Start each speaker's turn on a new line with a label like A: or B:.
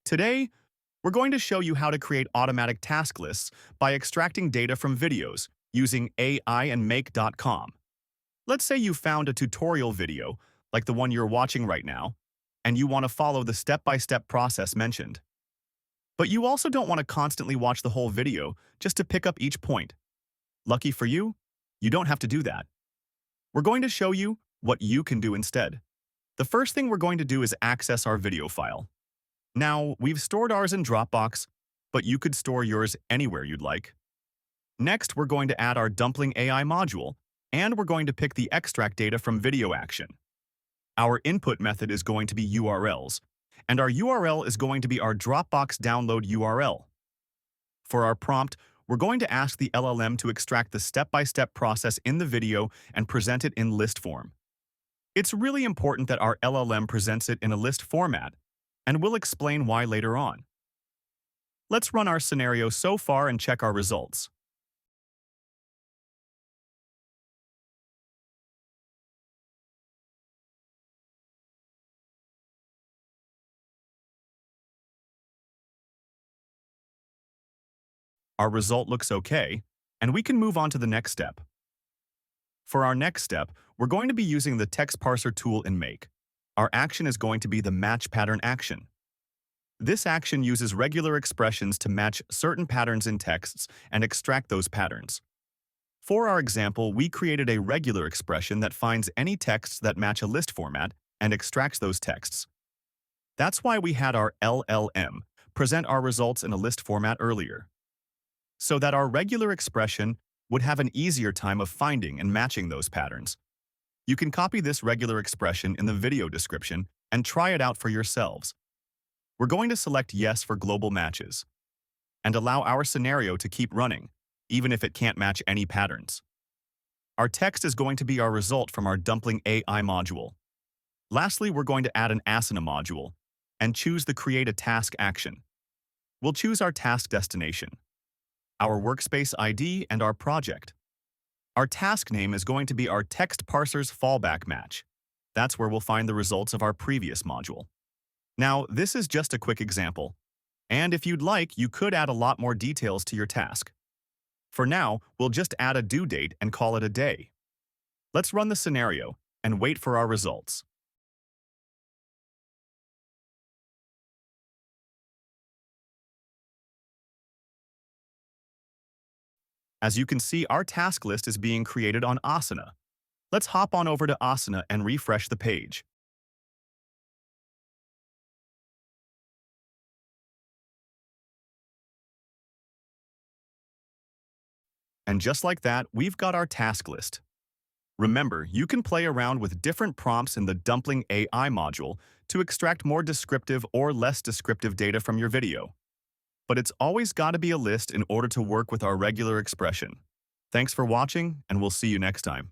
A: Today, we're going to show you how to create automatic task lists by extracting data from videos using AI and make.com. Let's say you found a tutorial video, like the one you're watching right now, and you want to follow the step-by-step process mentioned. But you also don't want to constantly watch the whole video just to pick up each point. Lucky for you, you don't have to do that. We're going to show you what you can do instead. The first thing we're going to do is access our video file. Now, we've stored ours in Dropbox, but you could store yours anywhere you'd like. Next, we're going to add our Dumpling AI module, and we're going to pick the extract data from video action. Our input method is going to be URLs, and our URL is going to be our Dropbox download URL. For our prompt, we're going to ask the LLM to extract the step-by-step process in the video and present it in list form. It's really important that our LLM presents it in a list format, and we'll explain why later on. Let's run our scenario so far and check our results. Our result looks okay, and we can move on to the next step. For our next step, we're going to be using the text parser tool in Make. Our action is going to be the match pattern action. This action uses regular expressions to match certain patterns in texts and extract those patterns. For our example, we created a regular expression that finds any texts that match a list format and extracts those texts. That's why we had our LLM present our results in a list format earlier, so that our regular expression would have an easier time of finding and matching those patterns. You can copy this regular expression in the video description and try it out for yourselves. We're going to select Yes for global matches and allow our scenario to keep running, even if it can't match any patterns. Our text is going to be our result from our Dumpling AI module. Lastly, we're going to add an Asana module and choose the Create a Task action. We'll choose our task destination, our workspace ID, and our project. Our task name is going to be our text parser's fallback match. That's where we'll find the results of our previous module. Now, this is just a quick example, and if you'd like, you could add a lot more details to your task. For now, we'll just add a due date and call it a day. Let's run the scenario and wait for our results. As you can see, our task list is being created on Asana. Let's hop on over to Asana and refresh the page. And just like that, we've got our task list. Remember, you can play around with different prompts in the Dumpling AI module to extract more descriptive or less descriptive data from your video. But it's always got to be a list in order to work with our regular expression. Thanks for watching, and we'll see you next time.